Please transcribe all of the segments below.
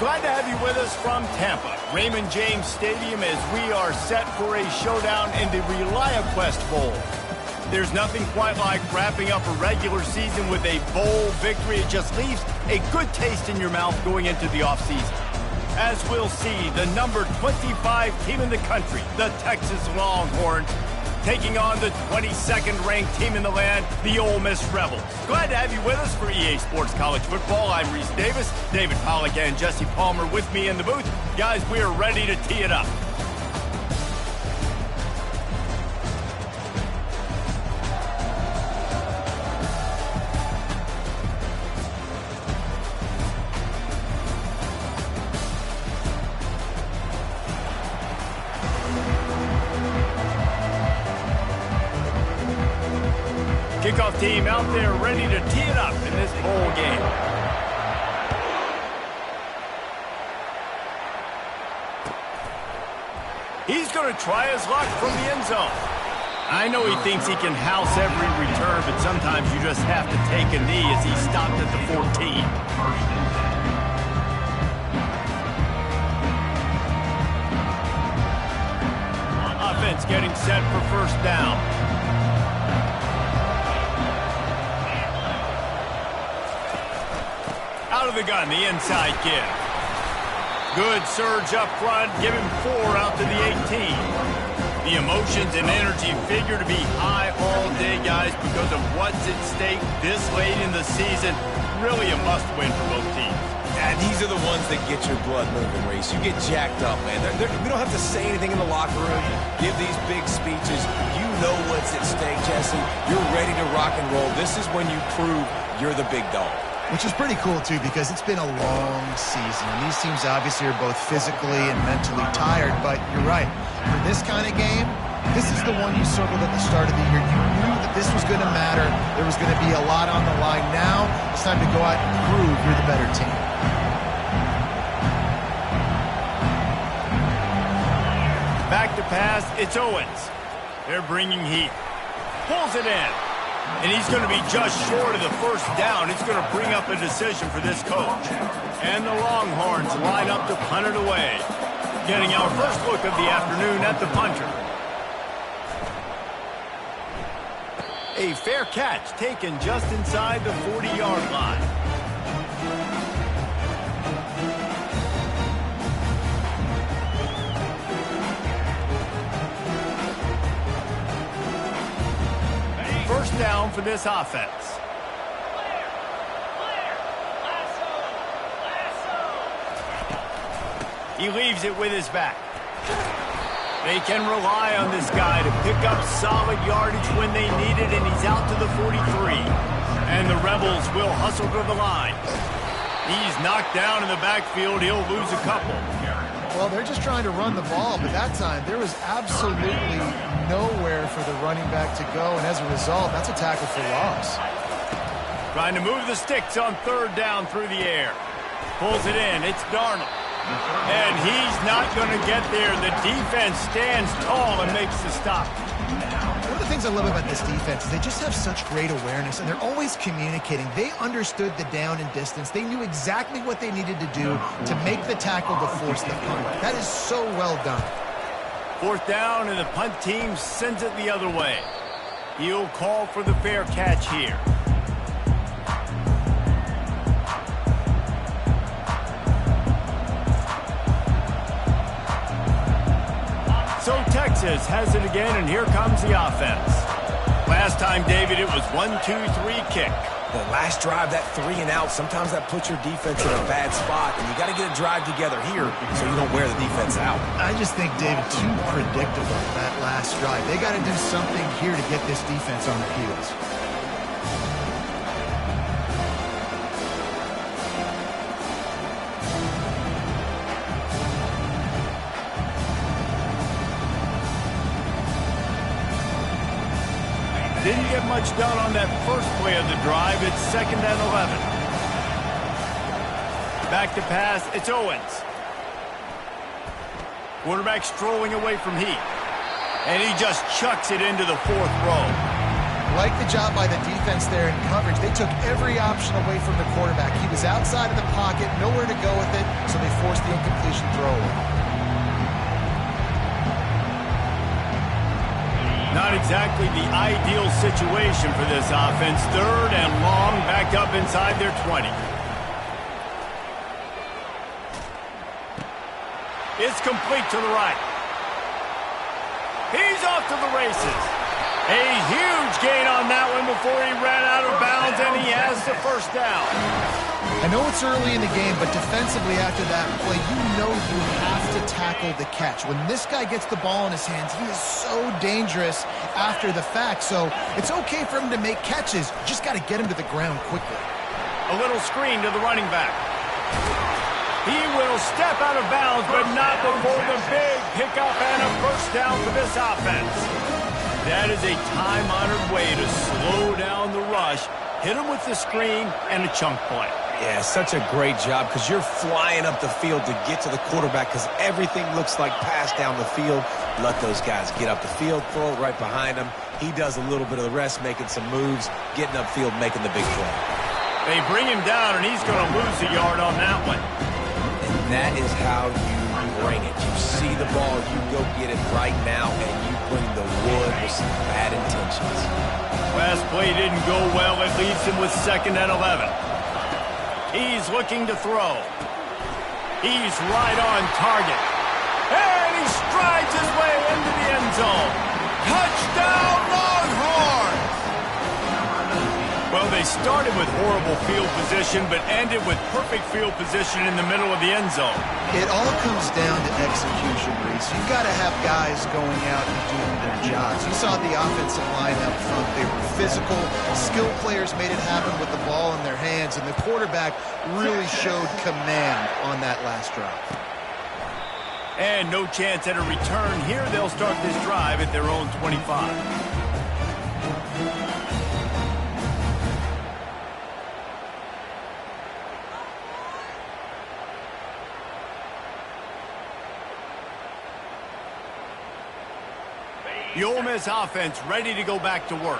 Glad to have you with us from Tampa, Raymond James Stadium, as we are set for a showdown in the ReliaQuest Bowl. There's nothing quite like wrapping up a regular season with a bowl victory. It just leaves a good taste in your mouth going into the offseason. As we'll see, the number 25 team in the country, the Texas Longhorns, taking on the 22nd ranked team in the land, the Ole Miss Rebels. Glad to have you with us for EA Sports College Football. I'm Reese Davis, David Pollack and Jesse Palmer with me in the booth. Guys, we are ready to tee it up. Kickoff team out there ready to tee it up in this bowl game. He's going to try his luck from the end zone. I know he thinks he can house every return, but sometimes you just have to take a knee as he stopped at the 14. Offense getting set for first down. Out of the gun, the inside give. Good surge up front, give him 4 out to the 18. The emotions and energy figure to be high all day, guys, because of what's at stake this late in the season. Really a must-win for both teams. Yeah, these are the ones that get your blood moving, Reese. You get jacked up, man. We don't have to say anything in the locker room, give these big speeches. You know what's at stake, Jesse. You're ready to rock and roll. This is when you prove you're the big dog. Which is pretty cool, too, because it's been a long season. And these teams obviously are both physically and mentally tired. But you're right. For this kind of game, this is the one you circled at the start of the year. You knew that this was going to matter. There was going to be a lot on the line. Now it's time to go out and prove you're the better team. Back to pass, it's Owens. They're bringing heat. Pulls it in. And he's going to be just short of the first down. It's going to bring up a decision for this coach. And the Longhorns line up to punt it away. Getting our first look of the afternoon at the punter. A fair catch taken just inside the 40-yard line. First down for this offense. He leaves it with his back. They can rely on this guy to pick up solid yardage when they need it, and he's out to the 43. And the Rebels will hustle to the line. He's knocked down in the backfield. He'll lose a couple. Well, they're just trying to run the ball, but that time there was absolutely nowhere for the running back to go, and as a result, that's a tackle for loss. Trying to move the sticks on third down through the air. Pulls it in. It's Darnold. And he's not going to get there. The defense stands tall and makes the stop. One of the things I love about this defense is they just have such great awareness, and they're always communicating. They understood the down and distance. They knew exactly what they needed to do to make the tackle to force the punt. That is so well done. Fourth down, and the punt team sends it the other way. He'll call for the fair catch here. So Texas has it again, and here comes the offense. Last time, David, it was 1-2-3 kick. The last drive, that 3 and out, sometimes that puts your defense in a bad spot, and you got to get a drive together here so you don't wear the defense out. I just think, David, too predictable, that last drive. They got to do something here to get this defense on the heels. Didn't get much done on that first play of the drive. It's 2nd and 11. Back to pass. It's Owens. Quarterback strolling away from heat. And he just chucks it into the 4th row. Like the job by the defense there in coverage. They took every option away from the quarterback. He was outside of the pocket, nowhere to go with it, so they forced the incompletion throwaway. Not exactly the ideal situation for this offense. 3rd and long, back up inside their 20. It's complete to the right. He's off to the races. A huge gain on that one before he ran out of bounds, and he has the first down. I know it's early in the game, but defensively after that play, you know you have to tackle the catch. When this guy gets the ball in his hands, he is so dangerous after the fact. So it's okay for him to make catches. You just got to get him to the ground quickly. A little screen to the running back. He will step out of bounds, but not before the big pickup and a first down for this offense. That is a time-honored way to slow down the rush, hit him with the screen, and a chunk play. Yeah, such a great job because you're flying up the field to get to the quarterback because everything looks like pass down the field. Let those guys get up the field, throw it right behind him. He does a little bit of the rest, making some moves, getting upfield, making the big play. They bring him down, and he's going to lose a yard on that one. And that is how you bring it. You see the ball, you go get it right now, and you bring the wood with some bad intentions. Last play didn't go well. It leaves him with 2nd and 11. He's looking to throw. He's right on target. And he strides his way into the end zone. Touchdown, Longhorns! Well, they started with horrible field position, but ended with perfect field position in the middle of the end zone. It all comes down to execution, Reese. You've got to have guys going out and doing their jobs. You saw the offensive line up front. They were physical. Skilled players made it happen with the ball in their hands, and the quarterback really showed command on that last drive. And no chance at a return here. They'll start this drive at their own 25. The Ole Miss offense ready to go back to work.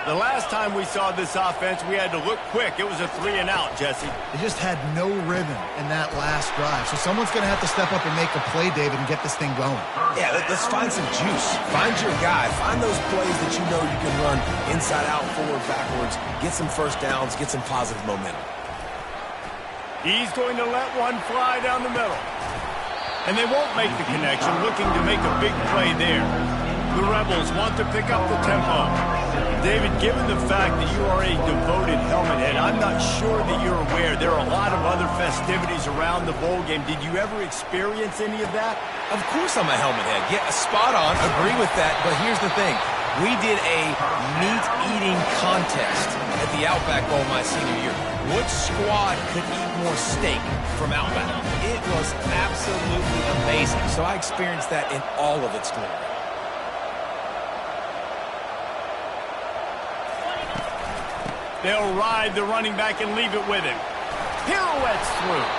The last time we saw this offense, we had to look quick. It was a 3-and-out, Jesse. They just had no rhythm in that last drive. So someone's going to have to step up and make a play, David, and get this thing going. Yeah, let's find some juice. Find your guy. Find those plays that you know you can run inside out, forward, backwards. Get some first downs. Get some positive momentum. He's going to let one fly down the middle. And they won't make the connection, looking to make a big play there. The Rebels want to pick up the tempo. David, given the fact that you are a devoted helmet head, I'm not sure that you're aware there are a lot of other festivities around the bowl game. Did you ever experience any of that? Of course I'm a helmet head. Yeah, spot on. Agree with that. But here's the thing. We did a meat-eating contest at the Outback Bowl my senior year. Which squad could eat more steak from Outback? It was absolutely amazing. So I experienced that in all of its glory. They'll ride the running back and leave it with him. Pirouettes through.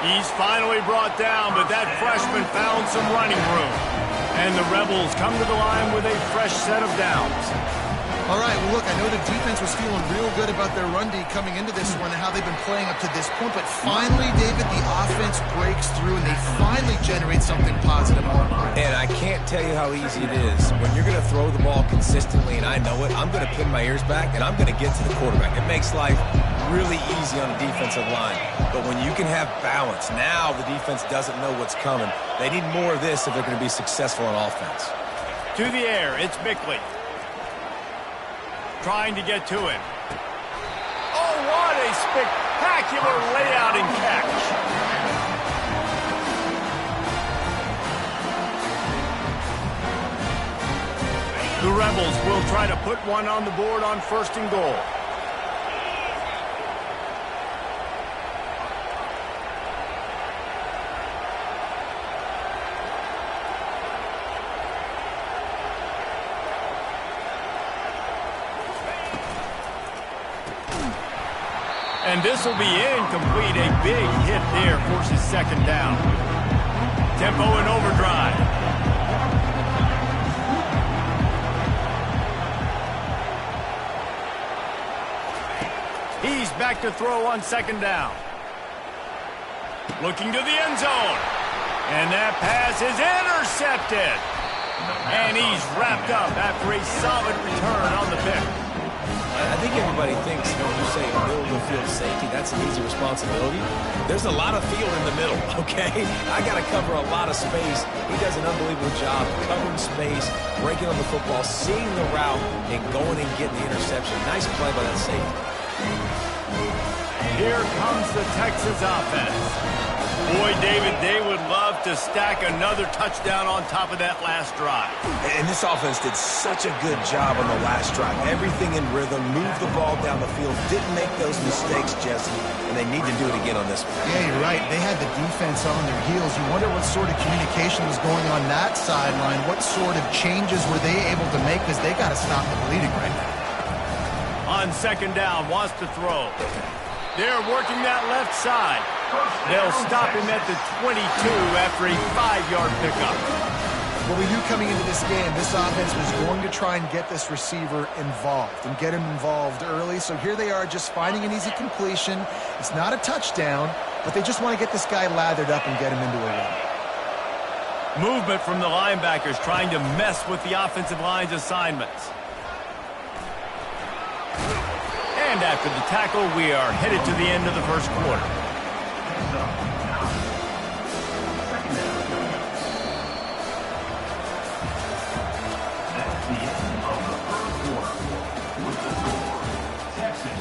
He's finally brought down, but that freshman found some running room. And the Rebels come to the line with a fresh set of downs. All right, well, look, I know the defense was feeling real good about their run D coming into this one and how they've been playing up to this point, but finally, David, the offense breaks through and they finally generate something positive on the play. And I can't tell you how easy it is. When you're going to throw the ball consistently, and I know it, I'm going to pin my ears back and I'm going to get to the quarterback. It makes life really easy on the defensive line. But when you can have balance, now the defense doesn't know what's coming. They need more of this if they're going to be successful on offense. To the air, it's Bickley. Trying to get to him. Oh, what a spectacular layout and catch. The Rebels will try to put one on the board on 1st and goal. And this will be incomplete. A big hit there forces 2nd down. Tempo and overdrive. back to throw on second down. Looking to the end zone. And that pass is intercepted. And he's wrapped up after a solid return on the pick. I think everybody thinks, when you say middle of the field safety, that's an easy responsibility. There's a lot of field in the middle, okay? I got to cover a lot of space. He does an unbelievable job covering space, breaking on the football, seeing the route, and going and getting the interception. Nice play by that safety. Here comes the Texas offense. Boy, David, they would love to stack another touchdown on top of that last drive. And this offense did such a good job on the last drive. Everything in rhythm, moved the ball down the field, didn't make those mistakes, Jesse, and they need to do it again on this one. Yeah, you're right. They had the defense on their heels. You wonder what sort of communication was going on that sideline. What sort of changes were they able to make, because they got to stop the bleeding right now. On second down, wants to throw. They're working that left side. They'll stop him at the 22 after a 5-yard pickup. What we knew coming into this game, this offense was going to try and get this receiver involved and get him involved early. So here they are just finding an easy completion. It's not a touchdown, but they just want to get this guy lathered up and get him into a run. Movement from the linebackers trying to mess with the offensive line's assignments. And after the tackle, we are headed to the end of the first quarter. That's the end of the first quarter. With the score, Texas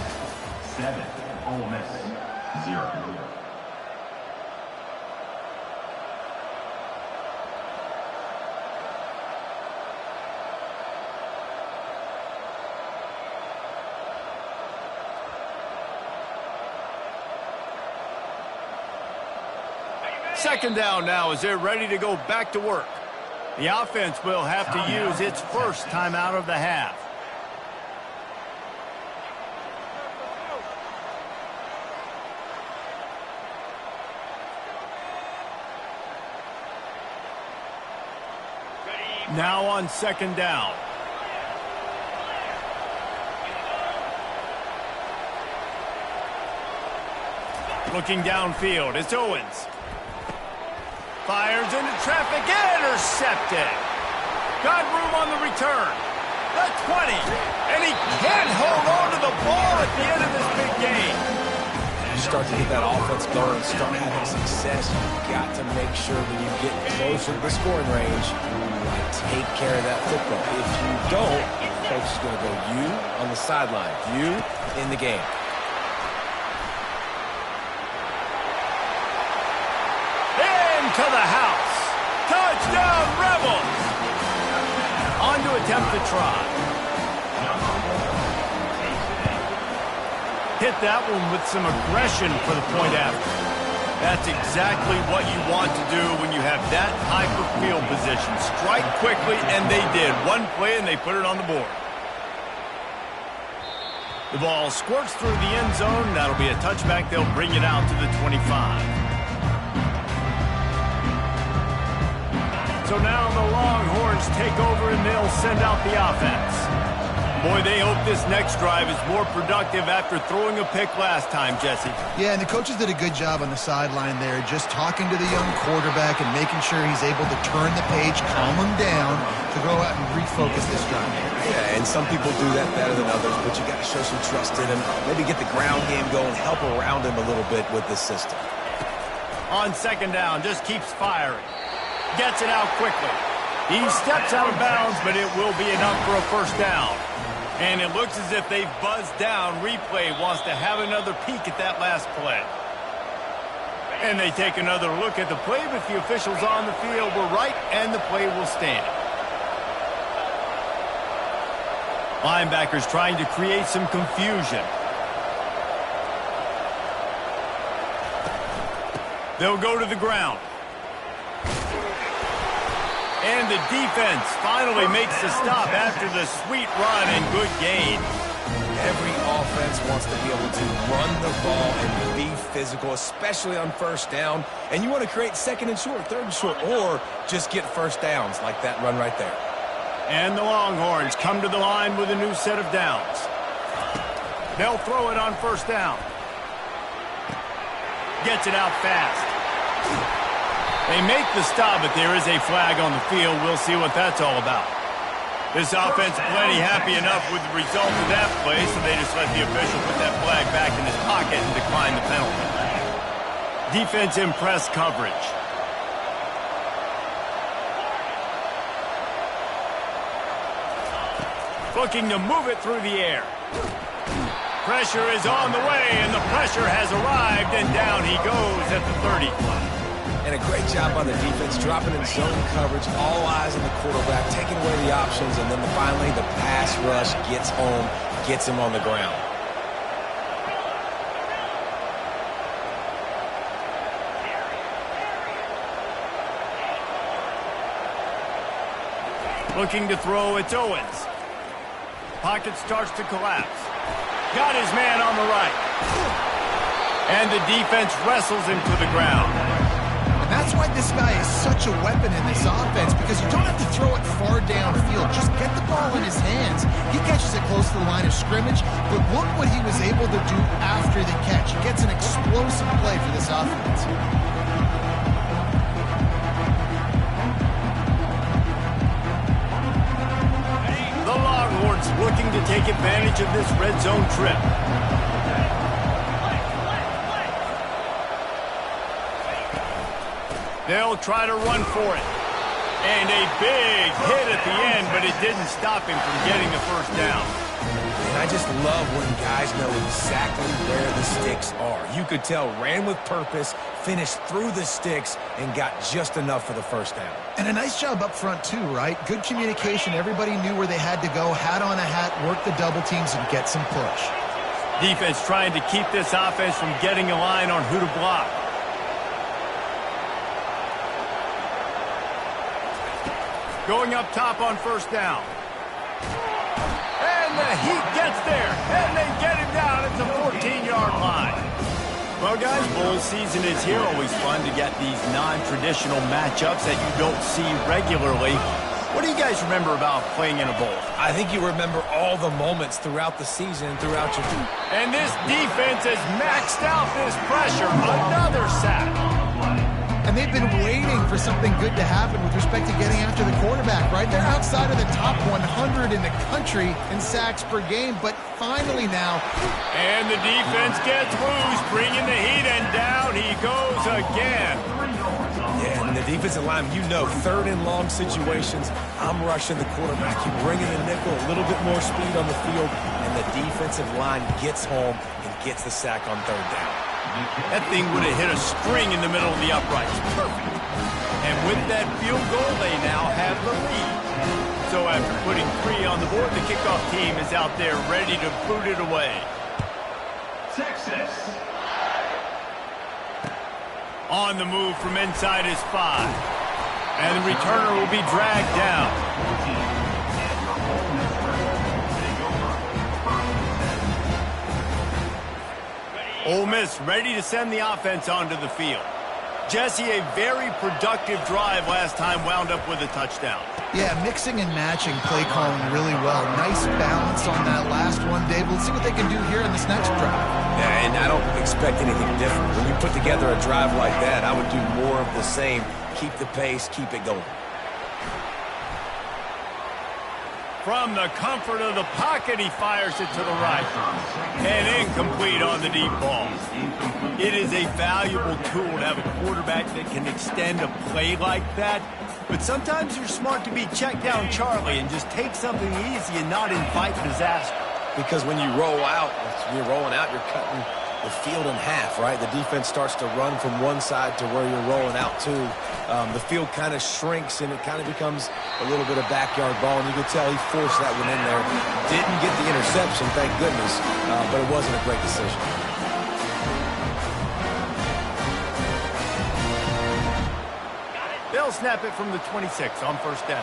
7, Ole Miss 0. Second down now as they're ready to go back to work. The offense will have to use its first timeout of the half. Now on second down. Looking downfield, it's Owens. Fires into traffic, intercepted. Got room on the return. The 20, and he can't hold on to the ball at the end of this big game. You start to get that offense going and start having success, you've got to make sure when you get closer to the scoring range, you take care of that football. If you don't, coach is going to go you on the sideline, you in the game. To the house. Touchdown, Rebels. On to attempt the try. Hit that one with some aggression for the point after. That's exactly what you want to do when you have that type of field position. Strike quickly, and they did. One play, and they put it on the board. The ball squirts through the end zone. That'll be a touchback. They'll bring it out to the 25. So now the Longhorns take over and they'll send out the offense. Boy, they hope this next drive is more productive after throwing a pick last time, Jesse. Yeah, and the coaches did a good job on the sideline there, just talking to the young quarterback and making sure he's able to turn the page, calm him down to go out and refocus this drive. Yeah, and some people do that better than others, but you got to show some trust in him. Maybe get the ground game going, help around him a little bit with this system. On second down, just keeps firing. Gets it out quickly. He steps out of bounds, but it will be enough for a first down. And it looks as if they've buzzed down. Replay wants to have another peek at that last play. And they take another look at the play, but the officials on the field were right, and the play will stand. Linebackers trying to create some confusion. They'll go to the ground. And the defense finally makes the stop after the sweet run and good gain. Every offense wants to be able to run the ball and be physical, especially on first down. And you want to create second and short, third and short, or just get first downs like that run right there. And the Longhorns come to the line with a new set of downs. They'll throw it on first down. Gets it out fast. They make the stop, but there is a flag on the field. We'll see what that's all about. This offense plenty happy enough with the result of that play, so they just let the official put that flag back in his pocket and decline the penalty. Defense in press coverage. Looking to move it through the air. Pressure is on the way, and the pressure has arrived, and down he goes at the 30. And a great job by the defense, dropping in zone coverage, all eyes on the quarterback, taking away the options, and then finally the pass rush gets home, gets him on the ground. Looking to throw, it's Owens. Pocket starts to collapse. Got his man on the right. And the defense wrestles him to the ground. And that's why this guy is such a weapon in this offense, because you don't have to throw it far downfield. Just get the ball in his hands. He catches it close to the line of scrimmage, but look what he was able to do after the catch. He gets an explosive play for this offense. The Longhorns looking to take advantage of this red zone trip. They'll try to run for it. And a big hit at the end, but it didn't stop him from getting the first down. And I just love when guys know exactly where the sticks are. You could tell, ran with purpose, finished through the sticks, and got just enough for the first down. And a nice job up front too, right? Good communication. Everybody knew where they had to go. Hat on a hat, work the double teams, and get some push. Defense trying to keep this offense from getting a line on who to block. Going up top on first down. And the heat gets there. And they get him down at the 14-yard line. Well, guys, bowl season is here. Always fun to get these non-traditional matchups that you don't see regularly. What do you guys remember about playing in a bowl? I think you remember all the moments throughout the season, throughout your team. And this defense has maxed out this pressure. Another sack. And they've been waiting for something good to happen with respect to getting after the quarterback, right? They're outside of the top 100 in the country in sacks per game, but finally now. And the defense gets loose, bringing the heat, and down he goes again. Yeah, and the defensive line, you know, third and long situations, I'm rushing the quarterback. You bring in the nickel, a little bit more speed on the field, and the defensive line gets home and gets the sack on third down. That thing would have hit a string in the middle of the uprights. Perfect. And with that field goal, they now have the lead. So after putting 3 on the board, the kickoff team is out there ready to boot it away. Texas. On the move from inside his 5. And the returner will be dragged down. Ole Miss ready to send the offense onto the field. Jesse, a very productive drive last time, wound up with a touchdown. Yeah, mixing and matching play calling really well. Nice balance on that last one, Dave. Let's see what they can do here in this next drive. Yeah, and I don't expect anything different. When you put together a drive like that, I would do more of the same. Keep the pace, keep it going. From the comfort of the pocket, he fires it to the right. And incomplete on the deep ball. It is a valuable tool to have a quarterback that can extend a play like that. But sometimes you're smart to be check down Charlie and just take something easy and not invite disaster. Because when you roll out, when you're rolling out, you're cutting the field in half, right? The defense starts to run from one side to where you're rolling out to. The field kind of shrinks, and it kind of becomes a little bit of backyard ball, and you could tell he forced that one in there. Didn't get the interception, thank goodness, but it wasn't a great decision. They'll snap it from the 26 on first down.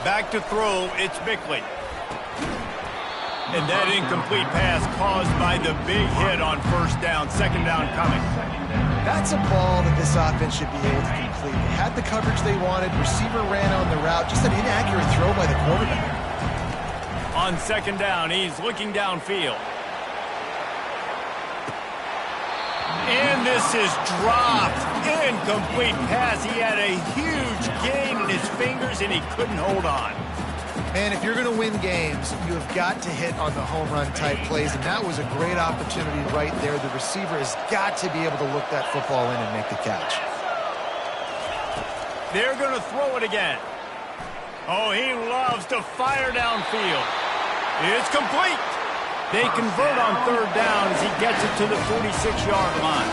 Back to throw, it's Bickley. And that incomplete pass caused by the big hit on first down. Second down coming. That's a ball that this offense should be able to complete. They had the coverage they wanted. Receiver ran on the route. Just an inaccurate throw by the quarterback. On second down, he's looking downfield. And this is dropped. Incomplete pass. He had a huge gain in his fingers, and he couldn't hold on. Man, if you're going to win games, you have got to hit on the home run type plays, and that was a great opportunity right there. The receiver has got to be able to look that football in and make the catch. They're going to throw it again. Oh, he loves to fire downfield. It's complete. They convert on third down as he gets it to the 46-yard line.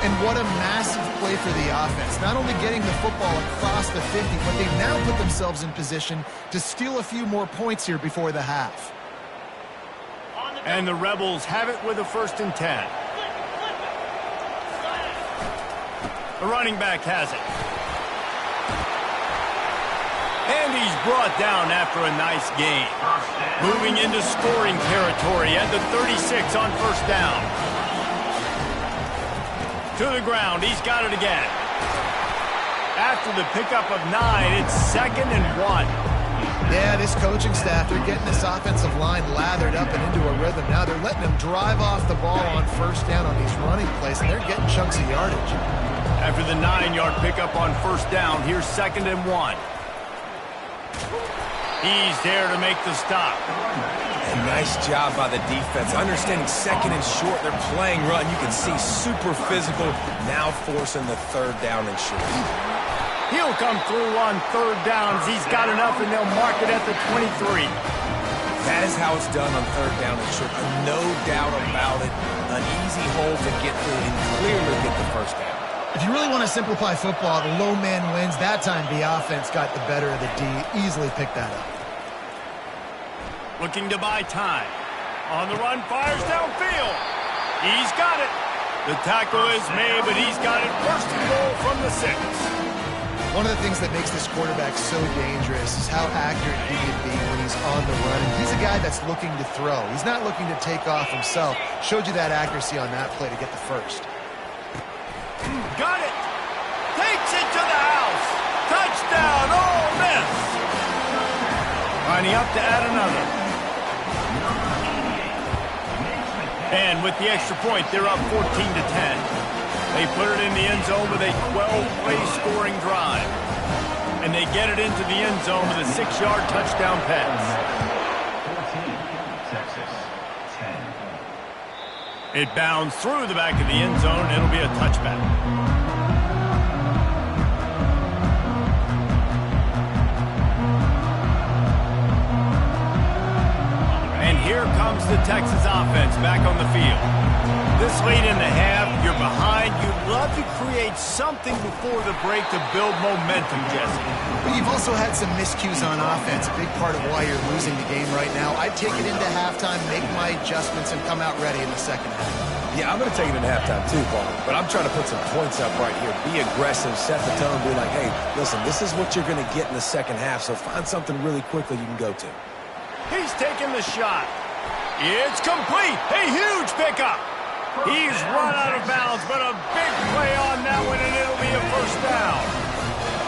And what a massive play for the offense. Not only getting the football across the 50, but they've now put themselves in position to steal a few more points here before the half. And the Rebels have it with a 1st and 10. The running back has it. And he's brought down after a nice gain. Moving into scoring territory at the 36 on 1st down. To the ground, he's got it again. After the pickup of 9, it's 2nd and 1. Yeah, this coaching staff, they're getting this offensive line lathered up and into a rhythm. Now they're letting them drive off the ball on 1st down on these running plays, and they're getting chunks of yardage. After the 9-yard pickup on 1st down, here's 2nd and 1. He's there to make the stop. And nice job by the defense. Understanding 2nd and short, they're playing run. You can see super physical, now forcing the 3rd down and short. He'll come through on 3rd downs. He's got enough, and they'll mark it at the 23. That is how it's done on 3rd down and short. No doubt about it. An easy hole to get through and clearly get the 1st down. If you really want to simplify football, the low man wins. That time the offense got the better of the D. Easily picked that up. Looking to buy time. On the run, fires downfield. He's got it. The tackle is made, but he's got it 1st and goal from the 6. One of the things that makes this quarterback so dangerous is how accurate he can be when he's on the run. And he's a guy that's looking to throw. He's not looking to take off himself. Showed you that accuracy on that play to get the 1st. Got it. Takes it to the house. Touchdown, Ole Miss. Lining up to add another. And with the extra point, they're up 14 to 10. They put it in the end zone with a 12-play scoring drive. And they get it into the end zone with a 6-yard touchdown pass. 14, Texas, 10. It bounds through the back of the end zone. It'll be a touchback. And here comes the Texas offense back on the field. This late in the half, you're behind. You'd love to create something before the break to build momentum, Jesse. But you've also had some miscues on offense, a big part of why you're losing the game right now. I'd take it into halftime, make my adjustments, and come out ready in the 2nd half. Yeah, I'm going to take it into halftime too, Paul. But I'm trying to put some points up right here. Be aggressive, set the tone, be like, hey, listen, this is what you're going to get in the 2nd half, so find something really quickly you can go to. He's taking the shot. It's complete. A huge pickup. He's run out of bounds, but a big play on that one, and it'll be a 1st down.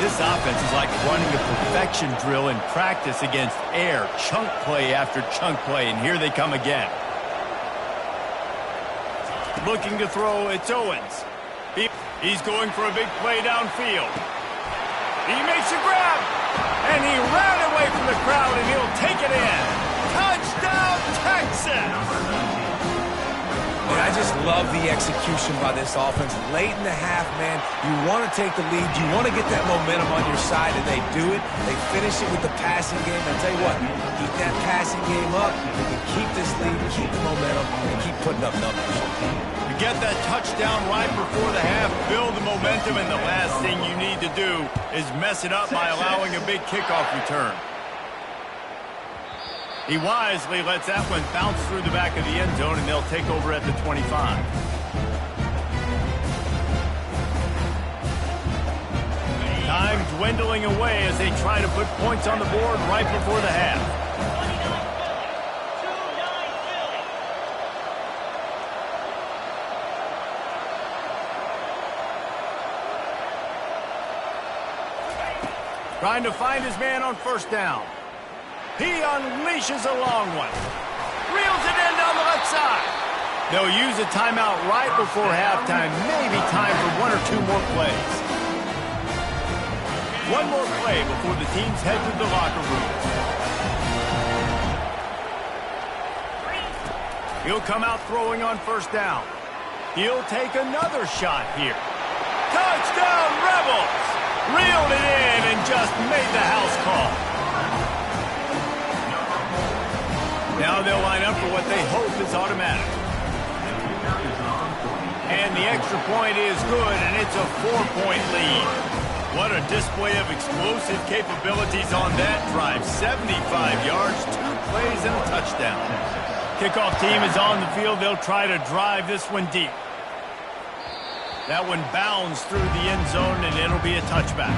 This offense is like running a perfection drill in practice against air. Chunk play after chunk play, and here they come again. Looking to throw, it's Owens. He's going for a big play downfield. He makes a grab, and he ran away from the crowd, and he'll take it in. Touchdown, Texas! And I just love the execution by this offense. Late in the half, man, you want to take the lead. You want to get that momentum on your side, and they do it. They finish it with the passing game. I'll tell you what, keep that passing game up. They can keep this lead, keep the momentum, and keep putting up numbers. You get that touchdown right before the half, build the momentum, and the last thing you need to do is mess it up by allowing a big kickoff return. He wisely lets that one bounce through the back of the end zone, and they'll take over at the 25. Time dwindling away as they try to put points on the board right before the half. Trying to find his man on 1st down. He unleashes a long one. Reels it in down the left side. They'll use a timeout right before halftime. Maybe time for one or two more plays. One more play before the teams head to the locker room. He'll come out throwing on first down. He'll take another shot here. Touchdown, Rebels! Reeled it in and just made the house call. Now they'll line up for what they hope is automatic. And the extra point is good, and it's a 4-point lead. What a display of explosive capabilities on that drive. 75 yards, 2 plays, and a touchdown. Kickoff team is on the field. They'll try to drive this one deep. That one bounds through the end zone, and it'll be a touchback.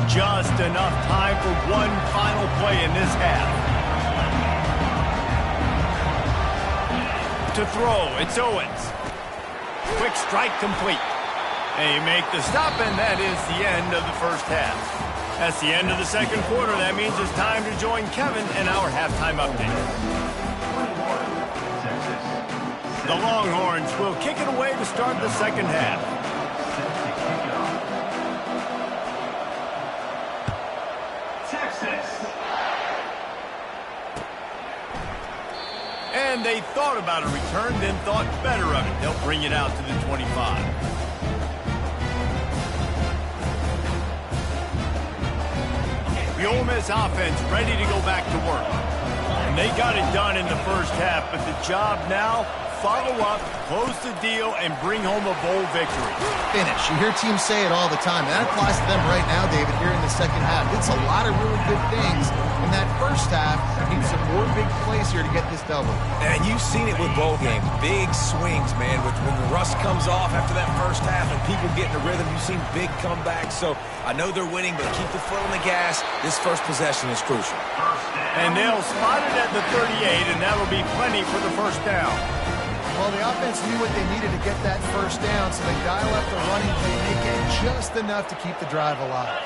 Just enough time for one final play in this half. To throw, it's Owens. Quick strike complete. They make the stop, and that is the end of the first half. That's the end of the second quarter. That means it's time to join Kevin in our halftime update. The Longhorns will kick it away to start the second half. And they thought about a return, then thought better of it. They'll bring it out to the 25. The Ole Miss offense ready to go back to work. And they got it done in the first half, but the job now, follow up, close the deal, and bring home a bowl victory. Finish. You hear teams say it all the time. That applies to them right now, David, here in the second half. It's a lot of really good things in that first half. Need some more big plays here to get this double. And you've seen it with bowl games. Big swings, man. When the rust comes off after that first half and people get in a rhythm, you've seen big comebacks. So I know they're winning, but keep the foot on the gas. This first possession is crucial. And they'll spot it at the 38, and that'll be plenty for the first down. Well, the offense knew what they needed to get that first down, so they dial up the running play and they get just enough to keep the drive alive.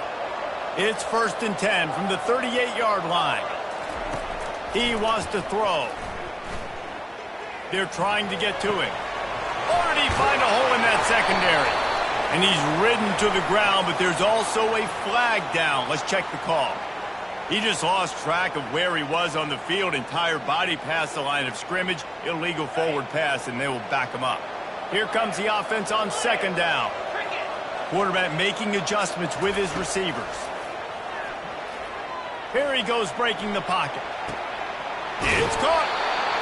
It's 1st and 10 from the 38-yard line. He wants to throw. They're trying to get to him. Already find a hole in that secondary. And he's ridden to the ground, but there's also a flag down. Let's check the call. He just lost track of where he was on the field. Entire body past the line of scrimmage. Illegal forward pass, and they will back him up. Here comes the offense on second down. Quarterback making adjustments with his receivers. Here he goes breaking the pocket. It's caught.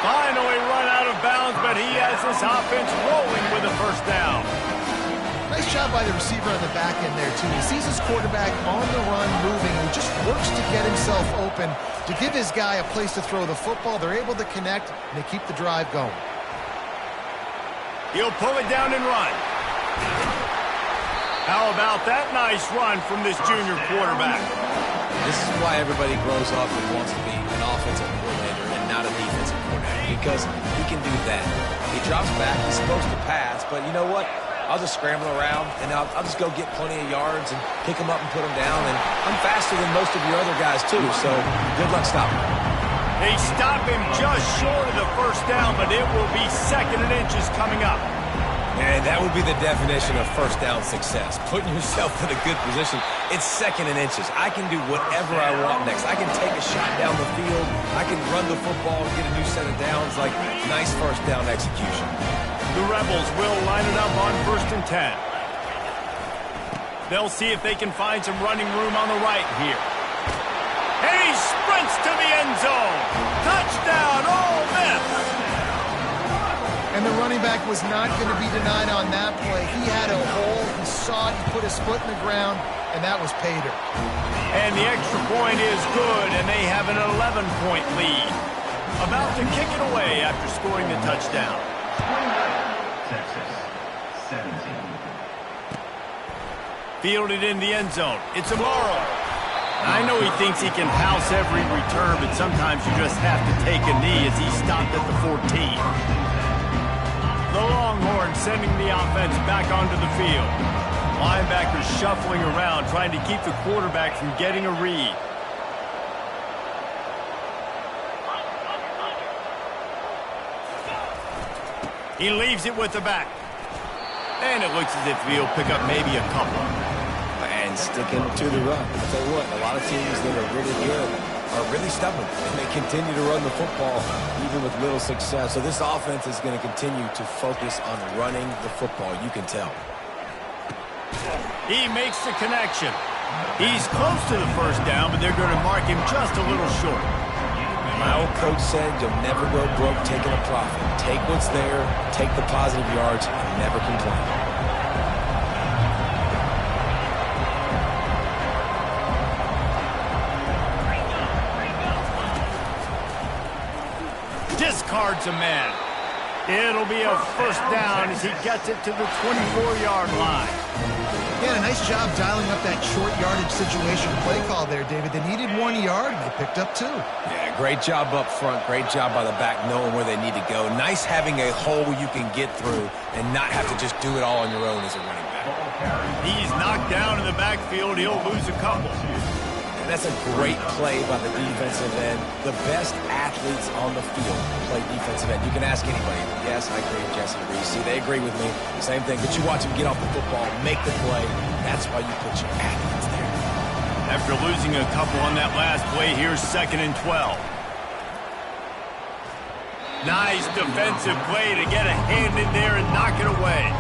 Finally run out of bounds, but he has this offense rolling with a first down. Nice job by the receiver on the back end there, too. He sees his quarterback on the run moving. He just works to get himself open to give his guy a place to throw the football. They're able to connect, and they keep the drive going. He'll pull it down and run. How about that nice run from this junior quarterback? This is why everybody grows up and wants to be an offensive coordinator and not a defensive coordinator, because he can do that. He drops back. He's supposed to pass, but you know what? I'll just scramble around, and I'll just go get plenty of yards and pick them up and put them down. And I'm faster than most of your other guys, too, so good luck stopping him. They stop him just short of the first down, but it will be 2nd and inches coming up. And that would be the definition of first down success, putting yourself in a good position. It's 2nd and inches. I can do whatever I want next. I can take a shot down the field. I can run the football and get a new set of downs. Like, nice first down execution. The Rebels will line it up on 1st and 10. They'll see if they can find some running room on the right here. And he sprints to the end zone. Touchdown, Ole Miss. And the running back was not going to be denied on that play. He had a hole. He saw it. He put his foot in the ground, and that was pay dirt. And the extra point is good, and they have an 11-point lead. About to kick it away after scoring the touchdown. Texas, 17. Fielded in the end zone. It's Amaro. I know he thinks he can house every return, but sometimes you just have to take a knee as he stopped at the 14. The Longhorns sending the offense back onto the field. Linebackers shuffling around, trying to keep the quarterback from getting a read. He leaves it with the back. And it looks as if he'll pick up maybe a couple. And sticking to the run. I'll tell you what, a lot of teams that are really good are really stubborn, and they continue to run the football even with little success. So this offense is going to continue to focus on running the football. You can tell. He makes the connection. He's close to the first down, but they're going to mark him just a little short. My old coach said you'll never go broke taking a profit. Take what's there, take the positive yards, and never complain. Discards a man. It'll be a first down as he gets it to the 24-yard line. Yeah, a nice job dialing up that short yardage situation play call there, David. They needed 1 yard, and they picked up 2. Yeah, great job up front. Great job by the back knowing where they need to go. Nice having a hole you can get through and not have to just do it all on your own as a running back. He's knocked down in the backfield. He'll lose a couple. And that's a great play by the defensive end. The best athletes on the field play defensive end. You can ask anybody. Yes, I agree with Jesse Reese. See, they agree with me. Same thing. But you watch them get off the football, make the play. That's why you put your athletes there. After losing a couple on that last play, here's 2nd and 12. Nice defensive play to get a hand in there and knock it away.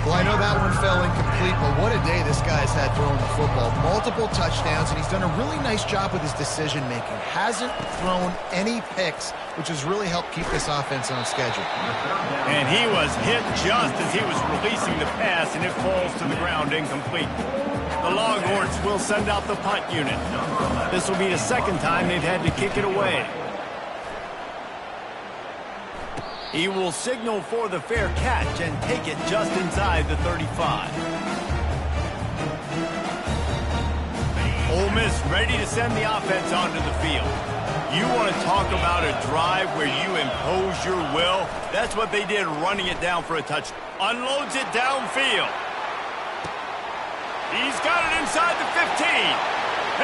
Well, I know that one fell incomplete, but what a day this guy's had throwing the football. Multiple touchdowns, and he's done a really nice job with his decision-making. Hasn't thrown any picks, which has really helped keep this offense on schedule. And he was hit just as he was releasing the pass, and it falls to the ground incomplete. The Longhorns will send out the punt unit. This will be the second time they've had to kick it away. He will signal for the fair catch and take it just inside the 35. Ole Miss ready to send the offense onto the field. You want to talk about a drive where you impose your will? That's what they did running it down for a touchdown. Unloads it downfield. He's got it inside the 15.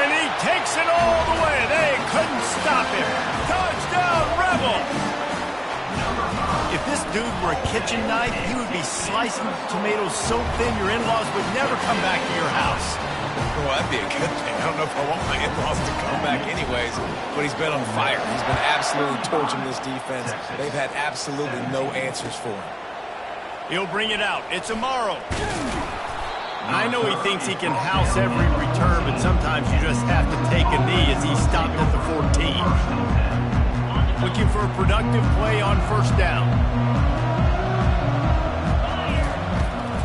And he takes it all the way. They couldn't stop him. Touchdown, Rebel! If this dude were a kitchen knife, he would be slicing tomatoes so thin your in-laws would never come back to your house. Well, that'd be a good thing. I don't know if I want my in-laws to come back anyways, but he's been on fire. He's been absolutely torching this defense. They've had absolutely no answers for him. He'll bring it out. It's Amaro. I know he thinks he can house every return, but sometimes you just have to take a knee as he stopped at the 14. Looking for a productive play on first down.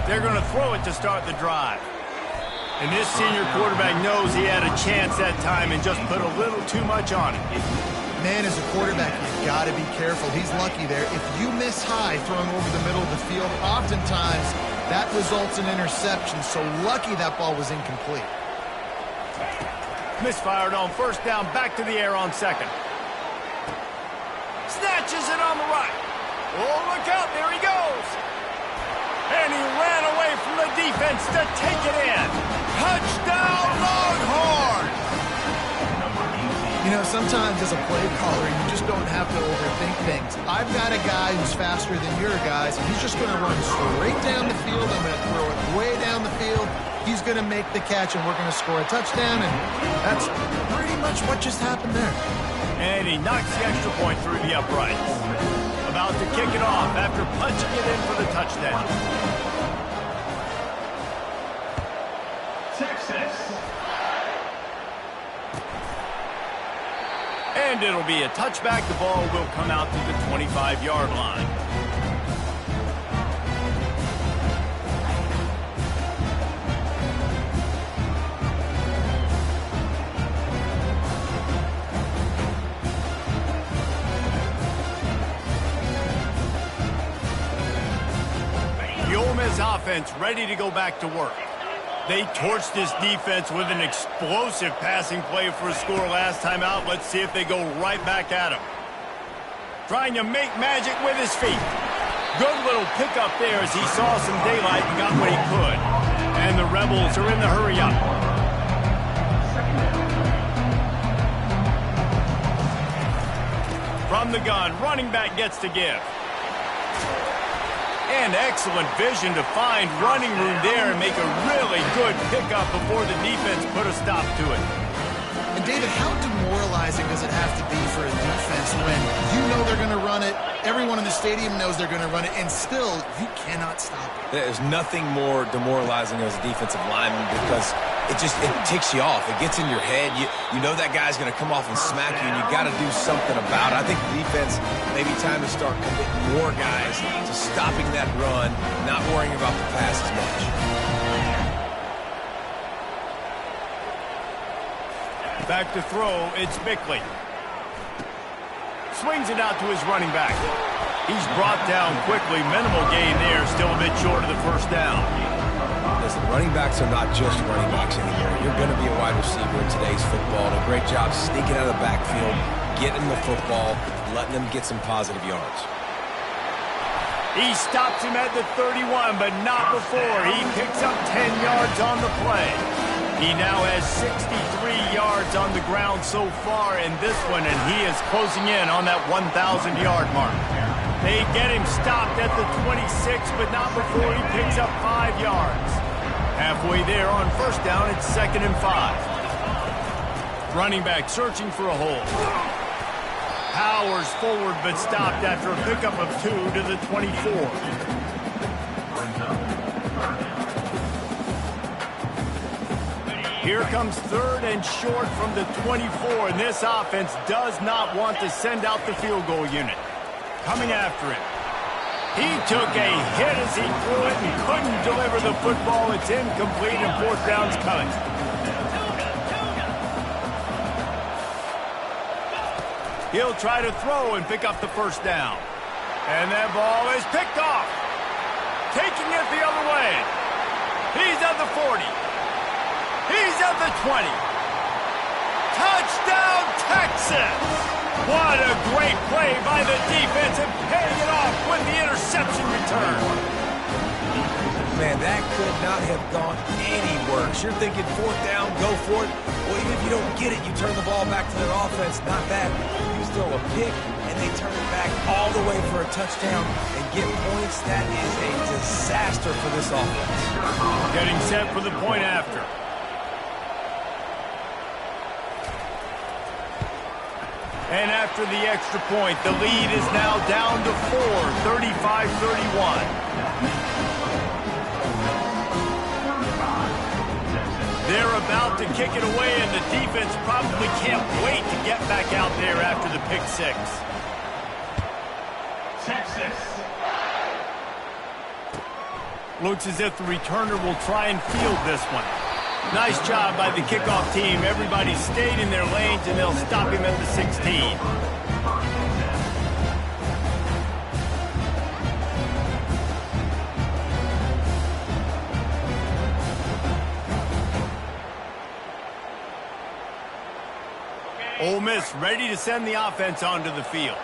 They're going to throw it to start the drive. And this senior quarterback knows he had a chance that time and just put a little too much on it. Man, as a quarterback, you've got to be careful. He's lucky there. If you miss high throwing over the middle of the field, oftentimes that results in interception. So lucky that ball was incomplete. Misfired on first down, back to the air on second. Snatches it on the right. Oh, look out, there he goes. And he ran away from the defense to take it in. Touchdown, Longhorn! You know, sometimes as a play caller, you just don't have to overthink things. I've got a guy who's faster than your guys, and he's just going to run straight down the field. I'm going to throw it way down the field. He's going to make the catch, and we're going to score a touchdown, and that's pretty much what just happened there. And he knocks the extra point through the uprights. About to kick it off after punching it in for the touchdown. Texas. And it'll be a touchback. The ball will come out to the 25-yard line. The Ole Miss offense ready to go back to work. They torched this defense with an explosive passing play for a score last time out. Let's see if they go right back at him. Trying to make magic with his feet. Good little pickup there as he saw some daylight and got what he could. And the Rebels are in the hurry-up. From the gun, running back gets to give. And excellent vision to find running room there and make a really good pickup before the defense put a stop to it. And David, how demoralizing does it have to be for a defense when you know they're going to run it, everyone in the stadium knows they're going to run it, and still you cannot stop it? There's nothing more demoralizing as a defensive lineman because it ticks you off. It gets in your head. You know that guy's going to come off and smack you, and you got to do something about it. I think the defense, maybe time to start committing more guys to stopping that run, not worrying about the pass as much. Back to throw, it's Bickley. Swings it out to his running back. He's brought down quickly. Minimal gain there, still a bit short of the first down. Listen, running backs are not just running backs anymore. You're going to be a wide receiver in today's football. And a great job sneaking out of the backfield, getting the football, letting them get some positive yards. He stops him at the 31, but not before. He picks up 10 yards on the play. He now has 63 yards on the ground so far in this one, and he is closing in on that 1,000-yard mark. They get him stopped at the 26, but not before he picks up 5 yards. Halfway there on first down, it's 2nd and 5. Running back searching for a hole. Powers forward, but stopped after a pickup of 2 to the 24. Here comes 3rd and short from the 24, and this offense does not want to send out the field goal unit. Coming after it. He took a hit as he threw it and couldn't deliver the football. It's incomplete, and 4th down's coming. He'll try to throw and pick up the first down. And that ball is picked off. Taking it the other way. He's at the 40. He's at the 20. Touchdown, Texas! What a great play by the defense and paying it off with the interception return. Man, that could not have gone any worse. You're thinking 4th down, go for it. Well, even if you don't get it, you turn the ball back to their offense. Not that. You throw a pick, and they turn it back all the way for a touchdown and get points. That is a disaster for this offense. Getting set for the point after. And after the extra point, the lead is now down to 4, 35-31. They're about to kick it away, and the defense probably can't wait to get back out there after the pick 6. Texas. Looks as if the returner will try and field this one. Nice job by the kickoff team. Everybody stayed in their lanes, and they'll stop him at the 16. Ole Miss ready to send the offense onto the field.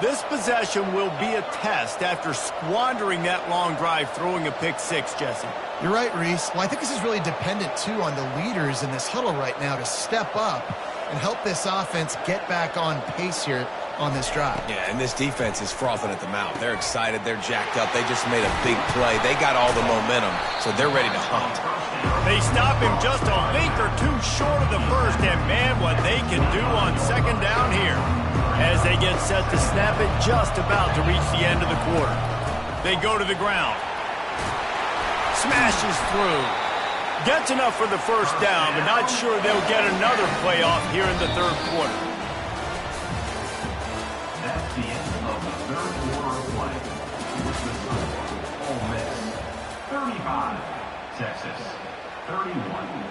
This possession will be a test after squandering that long drive throwing a pick 6, Jesse. You're right, Reese. Well, I think this is really dependent, too, on the leaders in this huddle right now to step up and help this offense get back on pace here on this drive. Yeah, and this defense is frothing at the mouth. They're excited. They're jacked up. They just made a big play. They got all the momentum, so they're ready to hunt. They stop him just a link or two short of the first, and man, what they can do on 2nd down here. As they get set to snap it, just about to reach the end of the quarter. They go to the ground. Smashes through. Gets enough for the first down, but not sure they'll get another play off here in the 3rd quarter. That's the end of the 3rd quarter of play. With the score, Ole Miss 35, Texas 31.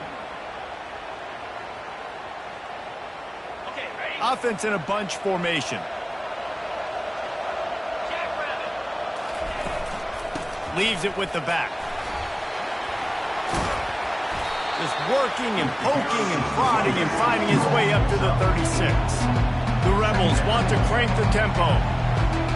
Offense in a bunch formation. Leaves it with the back. Just working and poking and prodding and finding his way up to the 36. The Rebels want to crank the tempo.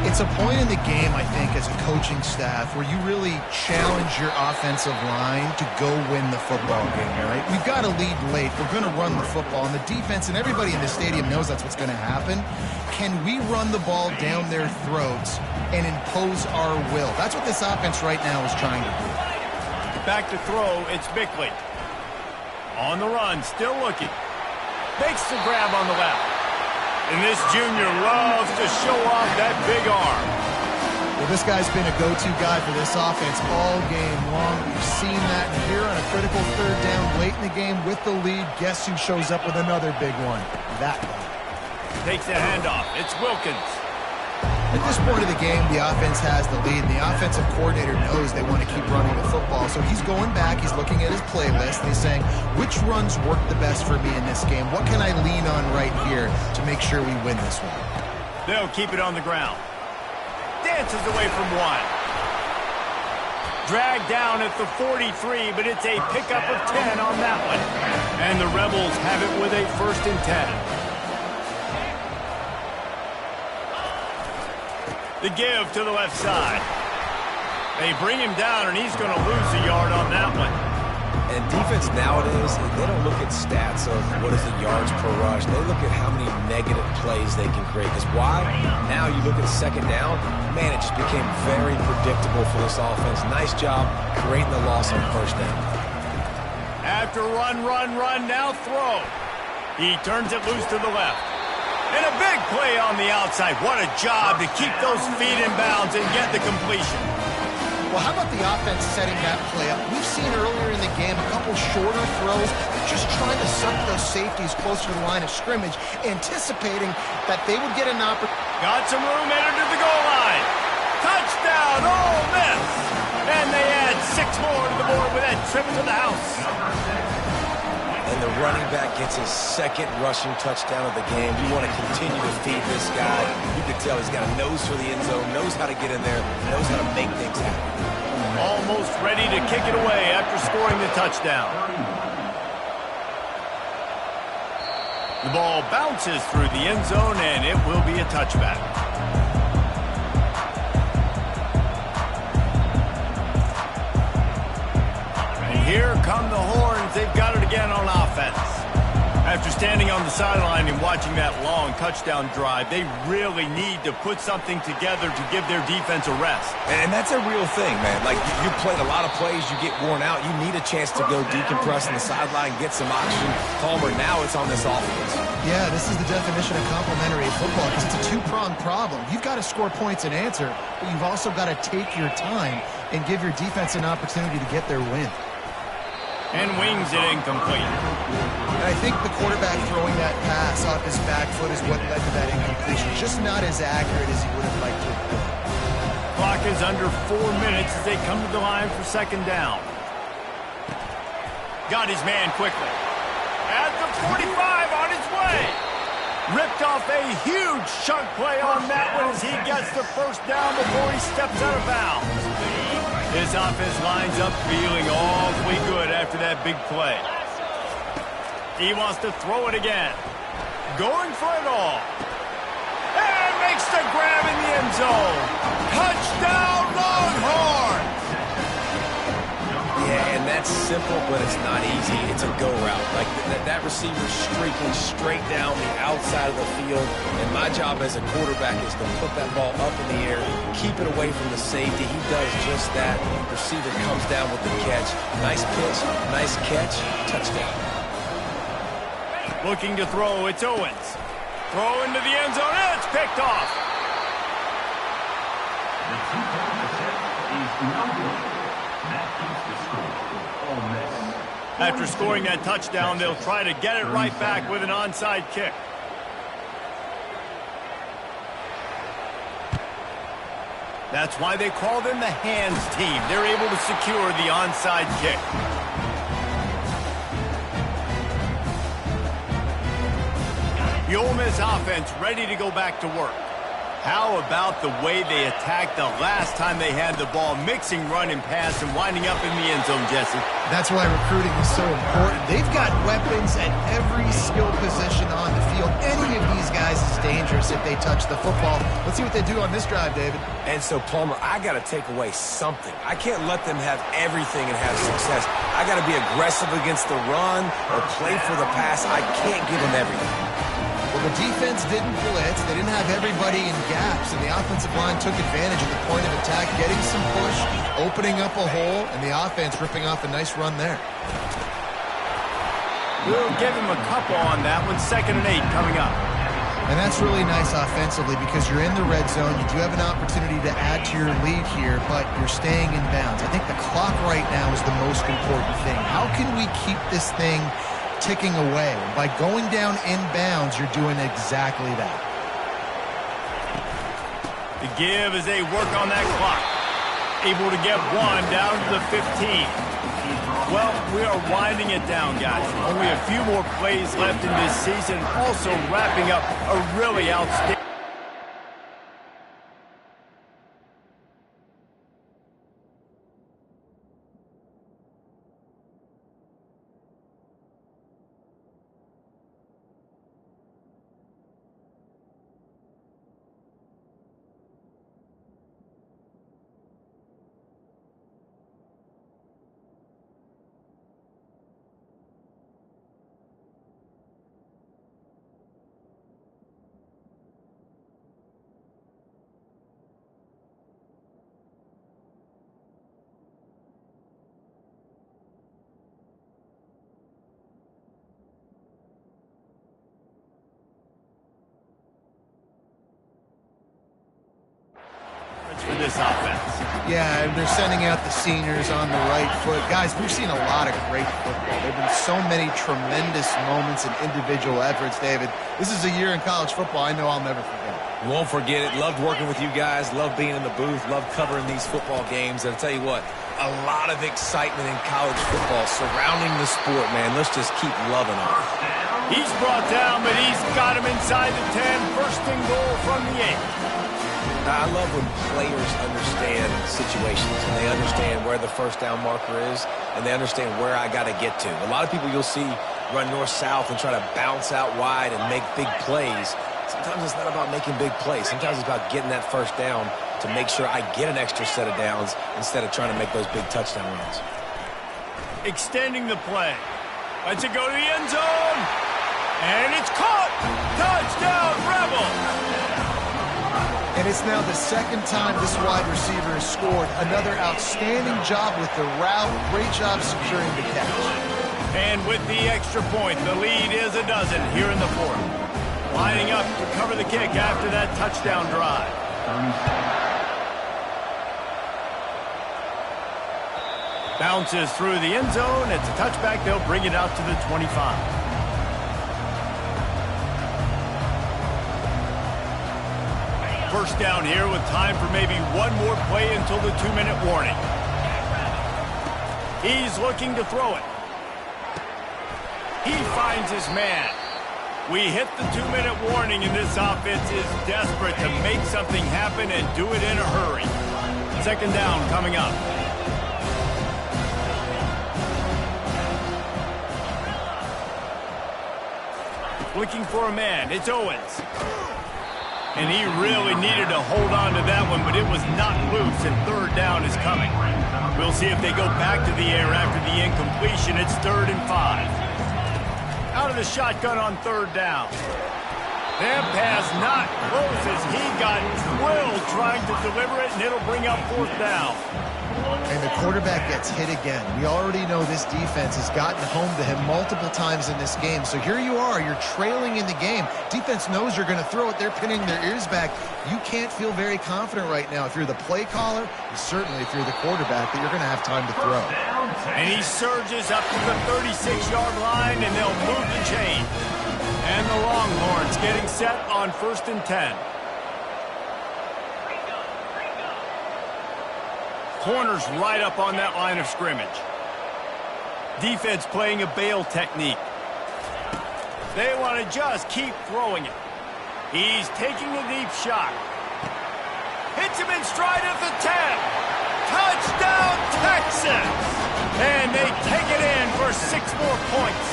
It's a point in the game, I think, as a coaching staff where you really challenge your offensive line to go win the football game, right? We've got to lead late. We're going to run the football. And the defense and everybody in the stadium knows that's what's going to happen. Can we run the ball down their throats and impose our will? That's what this offense right now is trying to do. Back to throw, it's Bickley. On the run, still looking. Makes the grab on the left. And this junior loves to show off that big arm. Well, this guy's been a go-to guy for this offense all game long. We've seen that here on a critical third down late in the game with the lead. Guess who shows up with another big one? That guy. Takes the handoff. It's Wilkins. At this point of the game, the offense has the lead, and the offensive coordinator knows they want to keep running the football. So he's going back, he's looking at his playlist, and he's saying, which runs work the best for me in this game? What can I lean on right here to make sure we win this one? They'll keep it on the ground. Dances away from one. Dragged down at the 43, but it's a pickup of 10 on that one. And the Rebels have it with a 1st and 10. The give to the left side. They bring him down, and he's going to lose a yard on that one. And defense nowadays, they don't look at stats of what is the yards per rush. They look at how many negative plays they can create. Because why? Now you look at 2nd down, man, it just became very predictable for this offense. Nice job creating the loss on 1st down. After run, now throw. He turns it loose to the left. And a big play on the outside. What a job to keep those feet in bounds and get the completion. Well, how about the offense setting that play up? We've seen earlier in the game a couple shorter throws, just trying to suck those safeties closer to the line of scrimmage, anticipating that they would get an opportunity. Got some room, entered to the goal line. Touchdown, Ole Miss. And they add 6 more to the board with that trip to the house. And the running back gets his 2nd rushing touchdown of the game. You want to continue to feed this guy. You can tell he's got a nose for the end zone, knows how to get in there, knows how to make things happen. Almost ready to kick it away after scoring the touchdown. The ball bounces through the end zone, and it will be a touchback. Here come the horns. They've got it again on offense. After standing on the sideline and watching that long touchdown drive, they really need to put something together to give their defense a rest. And that's a real thing, man. Like, you played a lot of plays, you get worn out, you need a chance to go decompress on the sideline, get some oxygen. Palmer, now it's on this offense. Yeah, this is the definition of complementary football because it's a 2-pronged problem. You've got to score points and answer, but you've also got to take your time and give your defense an opportunity to get their win. And wings it incomplete. And I think the quarterback throwing that pass off his back foot is what led to that incompletion. Just not as accurate as he would have liked to have been. Clock is under 4 minutes as they come to the line for 2nd down. Got his man quickly. At the 45 on his way. Ripped off a huge chunk play on that one as he gets the 1st down before he steps out of bounds. This offense lines up feeling awfully good after that big play. He wants to throw it again. Going for it all. And makes the grab in the end zone. Touchdown, Longhorns! Yeah, and that's simple, but it's not easy. It's a go route. Like, that receiver's streaking straight down the outside of the field, and my job as a quarterback is to put that ball up in the air, keep it away from the safety. He does just that. Receiver comes down with the catch. Nice pitch, nice catch, touchdown. Looking to throw, it's Owens. Throw into the end zone, and it's picked off. The 2-point attempt is no good. That keeps the score for Ole Miss. After scoring that touchdown, they'll try to get it right back with an onside kick. That's why they call them the hands team. They're able to secure the onside kick. The Ole Miss offense ready to go back to work. How about the way they attacked the last time they had the ball, mixing run and pass and winding up in the end zone, Jesse? That's why recruiting is so important. They've got weapons at every skill position on the field. Any of these guys is dangerous if they touch the football. Let's see what they do on this drive, David. And so, Palmer, I got to take away something. I can't let them have everything and have success. I got to be aggressive against the run or play for the pass. I can't give them everything. Well, the defense didn't blitz. They didn't have everybody in gaps, and the offensive line took advantage of the point of attack, getting some push, opening up a hole, and the offense ripping off a nice run there. We'll give him a couple on that one. 2nd and 8 coming up. And that's really nice offensively because you're in the red zone. You do have an opportunity to add to your lead here, but you're staying in bounds. I think the clock right now is the most important thing. How can we keep this thing ticking away? And by going down in bounds, you're doing exactly that. The give as they work on that clock. Able to get one down to the 15. Well, we are winding it down, guys. Only a few more plays left in this season. Also wrapping up a really outstanding... for this offense. Yeah, and they're sending out the seniors on the right foot. Guys, we've seen a lot of great football. There have been so many tremendous moments and individual efforts, David. This is a year in college football I know I'll never forget. Won't forget it. Loved working with you guys. Loved being in the booth. Loved covering these football games. And I'll tell you what, a lot of excitement in college football surrounding the sport, man. Let's just keep loving it. He's brought down, but he's got him inside the 10. 1st and goal from the 8. I love when players understand situations and they understand where the first down marker is and they understand where I got to get to. A lot of people you'll see run north-south and try to bounce out wide and make big plays. Sometimes it's not about making big plays. Sometimes it's about getting that first down to make sure I get an extra set of downs instead of trying to make those big touchdown runs. Extending the play. Lets it go to the end zone. And it's caught. Touchdown, Rebels. And it's now the 2nd time this wide receiver has scored. Another outstanding job with the route. Great job securing the catch. And with the extra point, the lead is a dozen here in the 4th. Lining up to cover the kick after that touchdown drive. Bounces through the end zone. It's a touchback. They'll bring it out to the 25. First down here with time for maybe one more play until the 2-minute warning. He's looking to throw it. He finds his man. We hit the 2-minute warning, and this offense is desperate to make something happen and do it in a hurry. 2nd down coming up. Looking for a man. It's Owens. And he really needed to hold on to that one, but it was not loose, and 3rd down is coming. We'll see if they go back to the air after the incompletion. It's 3rd and 5. Out of the shotgun on 3rd down. That pass not close as he got drilled trying to deliver it, and it'll bring up 4th down. And the quarterback gets hit again. We already know this defense has gotten home to him multiple times in this game. So here you are, you're trailing in the game. Defense knows you're going to throw it. They're pinning their ears back. You can't feel very confident right now if you're the play caller, and certainly if you're the quarterback, that you're going to have time to throw. And he surges up to the 36-yard line, and they'll move the chain. And the Longhorns getting set on 1st and 10. Corners right up on that line of scrimmage. Defense playing a bail technique. They want to just keep throwing it. He's taking a deep shot. Hits him in stride at the 10. Touchdown, Texas! And they take it in for 6 more points.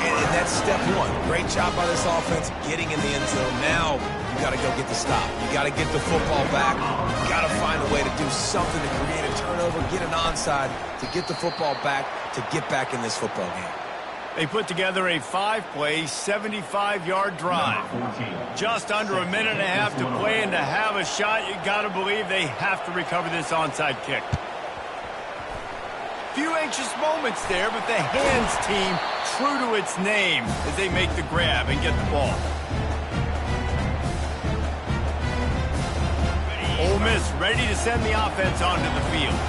And that's step one. Great job by this offense getting in the end zone. Now you got to go get the stop. You got to get the football back. You got to find a way to do something to create a turnover, get an onside, to get the football back, to get back in this football game. They put together a 5-play, 75-yard drive. Just under a minute and a half to play, and to have a shot, you got to believe they have to recover this onside kick. Few anxious moments there, but the hands team true to its name as they make the grab and get the ball. Ole Miss ready to send the offense onto the field.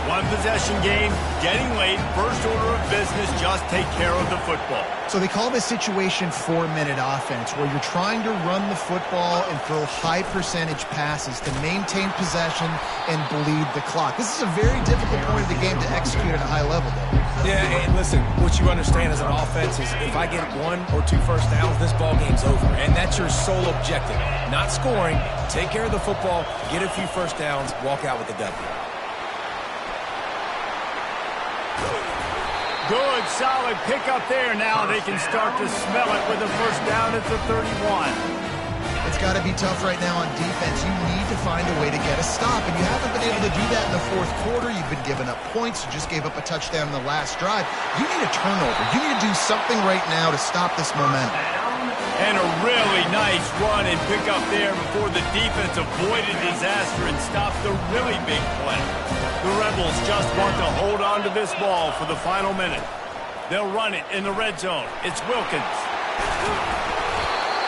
One possession game, getting late, first order of business, just take care of the football. So they call this situation 4-minute offense, where you're trying to run the football and throw high percentage passes to maintain possession and bleed the clock. This is a very difficult point of the game to execute at a high level, though. Yeah, and listen, what you understand as an offense is if I get 1 or 2 first downs, this ball game's over. And that's your sole objective. Not scoring, take care of the football, get a few first downs, walk out with the W. Good, solid pickup there. Now they can start to smell it with a first down at the 31. It's got to be tough right now on defense. You need to find a way to get a stop, and you haven't been able to do that in the fourth quarter. You've been giving up points. You just gave up a touchdown in the last drive. You need a turnover. You need to do something right now to stop this momentum. And a really nice run and pickup there before the defense avoided disaster and stopped the really big play. The Rebels just want to hold on to this ball for the final minute. They'll run it in the red zone. It's Wilkins.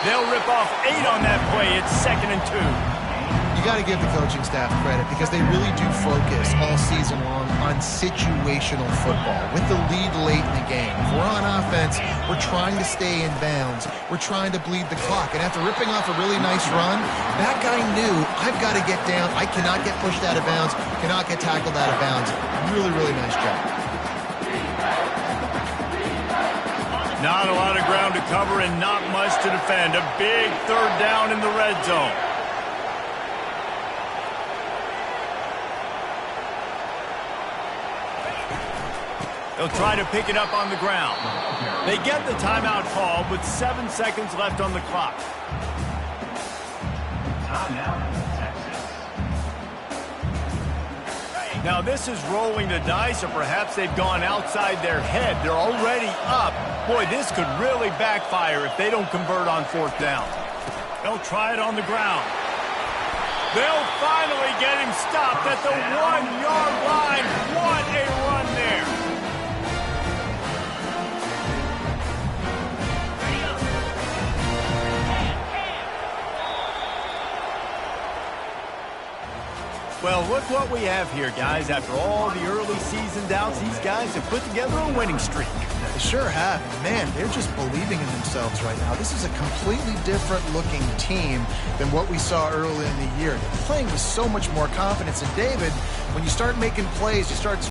They'll rip off 8 on that play. It's 2nd and 2. You got to give the coaching staff credit because they really do focus all season long on situational football with the lead late in the game. If we're on offense, we're trying to stay in bounds. We're trying to bleed the clock. And after ripping off a really nice run, that guy knew, I've got to get down. I cannot get pushed out of bounds, cannot get tackled out of bounds. Really, really nice job. Not a lot of ground to cover and not much to defend. A big 3rd down in the red zone. They'll try to pick it up on the ground. They get the timeout call with 7 seconds left on the clock. Now this is rolling the dice, or perhaps they've gone outside their head. They're already up. Boy, this could really backfire if they don't convert on 4th down. They'll try it on the ground. They'll finally get him stopped at the 1-yard line. What a run there. Well, look what we have here, guys. After all the early season doubts, these guys have put together a winning streak. They sure have. Man, they're just believing in themselves right now. This is a completely different looking team than what we saw early in the year. They're playing with so much more confidence. And David, when you start making plays, you start